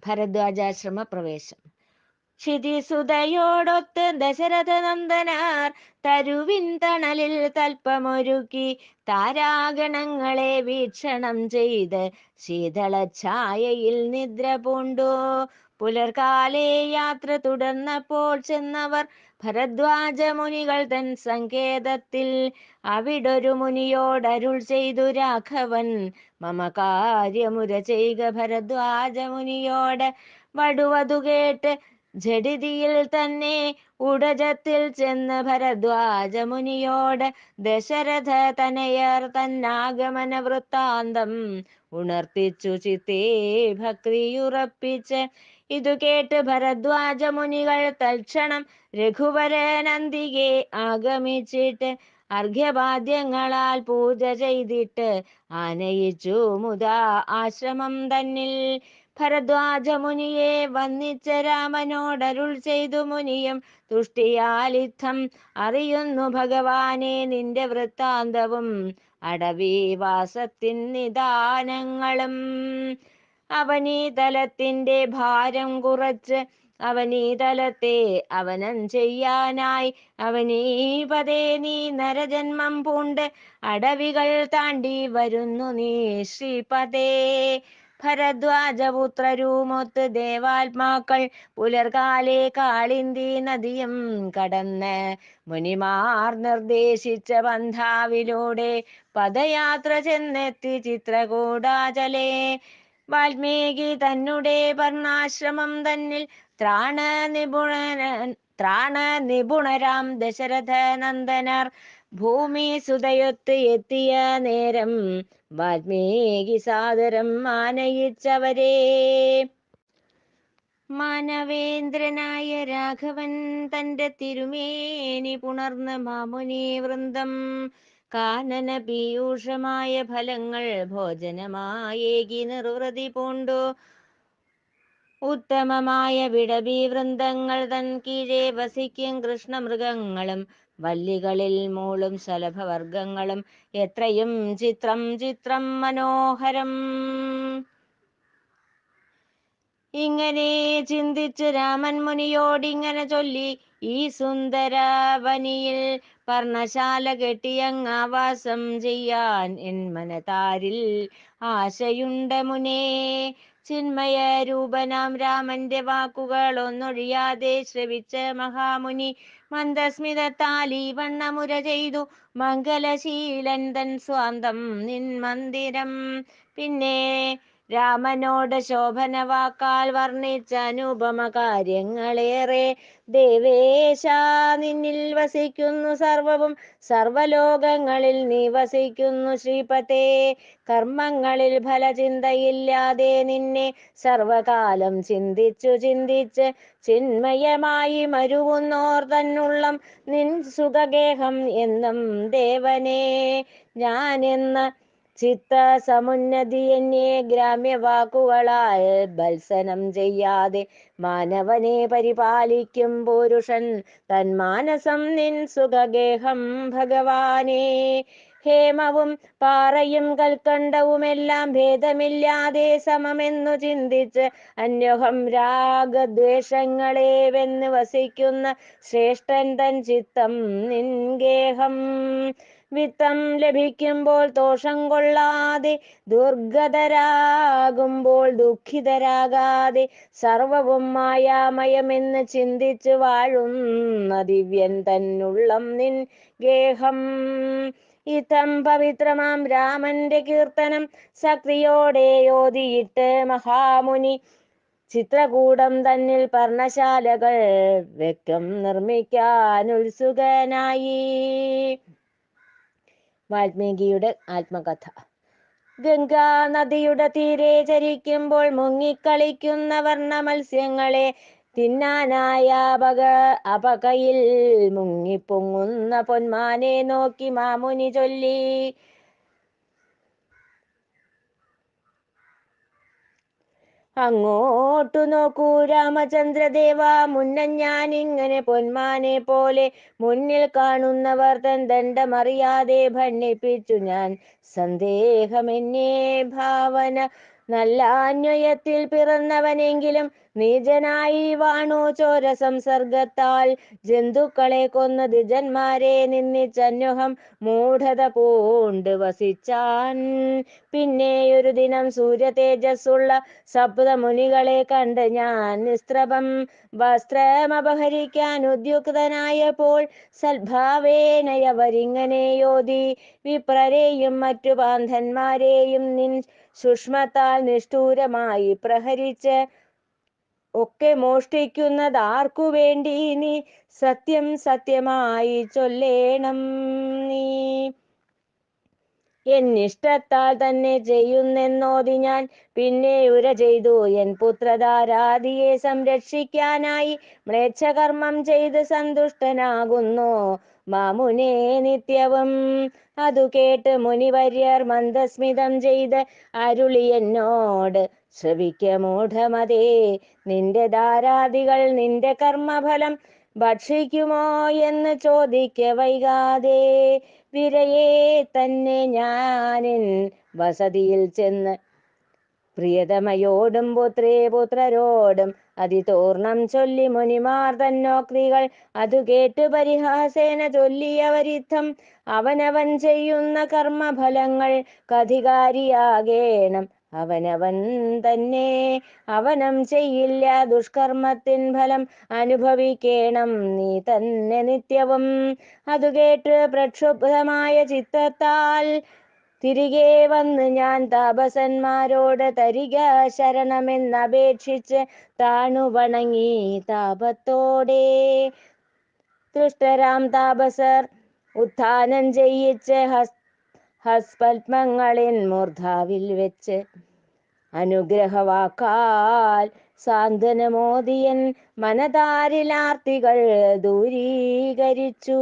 ഭരദ്വാജാശ്രമ പ്രവേശം. ക്ഷിതിസുതയോടൊത്ത് ദശരഥ നന്ദനാർ തരുവിൻ തണലിൽ തൽപ്പമൊരുക്കി താരാഗണങ്ങളെ വീക്ഷണം ചെയ്ത് ശീതള ഛായയിൽ നിദ്ര പൂണ്ടു. പുലർകാലെ യാത്ര തുടർന്നപ്പോൾ ചെന്നവർ ഭരദ്വാജ മുനികൾ തൻ സങ്കേതത്തിൽ. അവിടൊരു മുനിയോടരുൾ ചെയ്തു രാഘവൻ, മമ കാര്യമുര ചെയ്ക ഭരദ്വാജ മുനിയോട്. വടുവതു കേട്ട് ജഡിതിയിൽ തന്നെ ഉടജത്തിൽ ചെന്ന് ഭരദ്വാജ മുനിയോട് ദശരഥ തനയർ തന്നാഗമന വൃത്താന്തം ഉണർത്തിച്ചു ചിത്തേ ഭക്തിയുറപ്പിച്ച്. ഇതു കേട്ട് ഭരദ്വാജ മുനികൾ തൽക്ഷണം രഘുവരനന്തികെ ആഗമിച്ചിട്ട് അർഘ്യപാദ്യങ്ങളാൽ പൂജ ചെയ്തിട്ട് ആനയിച്ചു മുതാ ആശ്രമം തന്നിൽ. ഭരദ്വാജ മുനിയെ വന്നിച്ച രാമനോടരുൾ ചെയ്തു മുനിയും തുഷ്ടിയാലിത്തം അറിയുന്നു ഭഗവാനെ നിന്റെ വൃത്താന്തവും അടവിവാസത്തിൻ നിദാനങ്ങളും. അവനീതലത്തിന്റെ ഭാരം കുറച്ച് അവനീതലത്തെ അവനം ചെയ്യാനായി അവനീപതേ നീ നരജന്മം പൂണ്ട് അടവികൾ താണ്ടി വരുന്നു നീ ശ്രീപതേ. ഭരദ്വാജപുത്രരുമൊത്ത് ദേവാത്മാക്കൾ പുലർകാലെ കാളിന്തി നദിയും കടന്ന് മുനിമാർ നിർദ്ദേശിച്ച പന്ഥാവിലൂടെ പദയാത്ര ചെന്നെത്തി ചിത്രകൂടാചലേ. വാൽമീകി തന്നെ വർണ്ണാശ്രമം തന്നിൽ ത്രാണ നിപുണരാം ദശരഥ നന്ദനർ ഭൂമി സുതയൊത്ത് എത്തിയ നേരം വാൽമീകി സാദരം ആനയിച്ചവരെ. മാനവേന്ദ്രനായ രാഘവൻ തന്റെ തിരുമേനി പുണർന്ന് മാമുനി വൃന്ദം കാനന പീയൂഷമായ ഫലങ്ങൾ ഭോജനമായേകി നിർവൃതി പൂണ്ടു. ഉത്തമമായ വിടബി വൃന്ദങ്ങൾ തൻ കീഴെ വസിക്കും കൃഷ്ണമൃഗങ്ങളും വല്ലികളിൽ മൂളും ശലഭവർഗങ്ങളും എത്രയും ചിത്രം ചിത്രം മനോഹരം. ഇങ്ങനെ ചിന്തിച്ച് രാമൻ മുനിയോടിങ്ങനെ ചൊല്ലി, ഈ സുന്ദരവനിയിൽ പർണശാല കെട്ടിയങ്ങാവാസം ചെയ്യാൻ എൻ മനതാരിൽ ആശയുണ്ട മുനേ. ചിന്മയ രൂപനാം രാമന്റെ വാക്കുകൾ ഒന്നൊഴിയാതെ ശ്രവിച്ച മഹാമുനി മന്ദസ്മിതത്താൽ ഈ വണ്ണമുര ചെയ്തു, മംഗലശീലൻ തൻ സ്വാന്തം നിൻ മന്ദിരം. പിന്നെ രാമനോട് ശോഭന വാക്കാൽ വർണ്ണിച്ച അനുപമ കാര്യങ്ങളേറെ. ദേവേശ നിന്നിൽ വസിക്കുന്നു സർവവും, സർവലോകങ്ങളിൽ നീ വസിക്കുന്നു ശ്രീപതേ. കർമ്മങ്ങളിൽ ഫലചിന്തയില്ലാതെ നിന്നെ സർവകാലം ചിന്തിച്ചു ചിന്തിച്ച് ചിന്മയമായി മരുവുന്നോർ തന്നുള്ളം നിൻ സുഖഗേഹം എന്നും ദേവനേ. ഞാനെന്ന ചിത്ത സമുന്നതി എന്നെ ഗ്രാമ്യവാക്കുകളാൽ ബത്സനം ചെയ്യാതെ മാനവനെ പരിപാലിക്കും പുരുഷൻ തന്മാനസം നിൻ സുഖഗേഹം ഭഗവാനേ. ഹേമവും പാറയും കൽക്കണ്ടവുമെല്ലാം ഭേദമില്ലാതെ സമമെന്നു ചിന്തിച്ച് അന്യോഹം രാഗദ്വേഷങ്ങളെ വെന്ന് വസിക്കുന്ന ശ്രേഷ്ഠൻ തൻ ചിത്തം നിൻ ഗേഹം. വിത്തം ലഭിക്കുമ്പോൾ ദോഷം കൊള്ളാതെ ദുർഗതരാകുമ്പോൾ ദുഃഖിതരാകാതെ സർവവും മായാമയമെന്ന് ചിന്തിച്ച് വാഴുന്ന ദിവ്യൻ തന്നുള്ളം നിൻ ഗേഹം. ഇത്തം പവിത്രമാം രാമന്റെ കീർത്തനം ശക്തിയോടെ ഓതിയിട്ട് മഹാമുനി ചിത്രകൂടം തന്നിൽ പർണശാലകൾ വ്യക്തം നിർമ്മിക്കാൻ ഉത്സുകനായി. വാൽമീകിയുടെ ആത്മകഥ. ഗംഗാ നദിയുടെ തീരെ ചരിക്കുമ്പോൾ മുങ്ങിക്കളിക്കുന്ന വർണ്ണ മത്സ്യങ്ങളെ തിന്നാനായ അപകയിൽ മുങ്ങിപ്പൊങ്ങുന്ന പൊന്മാനെ നോക്കി മാമുനി ചൊല്ലി, അങ്ങോട്ടു നോക്കൂ രാമചന്ദ്രദേവ, മുന്നം ഞാൻ ഇങ്ങനെ പൊന്മാനെ പോലെ മുന്നിൽ കാണുന്നവർ തൻ ദണ്ഡമറിയാതെ ഭണ്ണിപ്പിച്ചു ഞാൻ. സന്ദേഹമെന്നെ ഭാവന നല്ല അന്വയത്തിൽ പിറന്നവനെങ്കിലും നീചനായി വാണു ചോര സംസർഗത്താൽ ജന്തുക്കളെ കൊന്ന് ദ്വിജന്മാരെ നിന്നിച്ചന്വഹം മൂഢത പൂണ്ട് വസിച്ചാൻ. പിന്നെയൊരു ദിനം സൂര്യ തേജസ്സുള്ള സപ്തമുനികളെ കണ്ട് ഞാൻ നിസ്ത്രപം വസ്ത്രമപഹരിക്കാൻ ഉദ്യുക്തനായപ്പോൾ സൽഭാവേനയവരിങ്ങനെയോതി, വിപ്രരെയും മറ്റു പാന്തന്മാരെയും നിൻ സുഷ്മത്താൽ നിഷ്ഠൂരമായി പ്രഹരിച്ച് ഒക്കെ മോഷ്ടിക്കുന്നതാർക്കു വേണ്ടി നീ സത്യം സത്യമായി ചൊല്ലേണം. നീ എന്നിഷ്ടത്താൽ തന്നെ ചെയ്യുന്നെന്നോതി ഞാൻ. പിന്നെ ഉര ചെയ്തു എൻ പുത്രധാരാദിയെ സംരക്ഷിക്കാനായി മ്ലേച്ഛകർമ്മം ചെയ്ത് സന്തുഷ്ടനാകുന്നു മാമുനെ നിത്യവും. അതു കേട്ട് മുനിവര്യർ മന്ദസ്മിതം ചെയ്ത് അരുളി എന്നോട്, ശ്രവിക്ക മൂഢമതേ, നിന്റെ ധാരാദികൾ നിന്റെ കർമ്മഫലം ഭക്ഷിക്കുമോ എന്ന് ചോദിക്ക വൈകാതെ. വിരയെ തന്നെ ഞാനിൻ വസതിയിൽ ചെന്ന് പ്രിയതമയോടും പുത്രരോടും അതിതൂർണം ചൊല്ലി മുനിമാർ തന്നോക്തികൾ അതു കേട്ട് പരിഹാസേന ചൊല്ലിയവരിത്തം, അവനവൻ ചെയ്യുന്ന കർമ്മഫലങ്ങൾ കധികാരിയാകേണം അവനവൻ തന്നെ. അവനം ചെയ്യില്ല ദുഷ്കർമ്മത്തിൻ ഫലം അനുഭവിക്കേണം നീ തന്നെ നിത്യവും. അതു കേട്ട് പ്രക്ഷുബ്ധമായ ചിത്തത്താൽ തിരികെ വന്ന് ഞാൻ താപസന്മാരോട് തരിക ശരണമെന്നപേക്ഷിച്ച് താണു വണങ്ങി താപത്തോടെ. തുഷ്ടരാം താപസർ ഉത്ഥാനം ചെയ്യിച്ച് ഹസ്പത്മങ്ങളിൻ മൂർധാവിൽ വെച്ച് അനുഗ്രഹവാക്കാൽ സാന്ത്വനമോദിയൻ മനതാരിലാർത്തികൾ ദൂരീകരിച്ചു.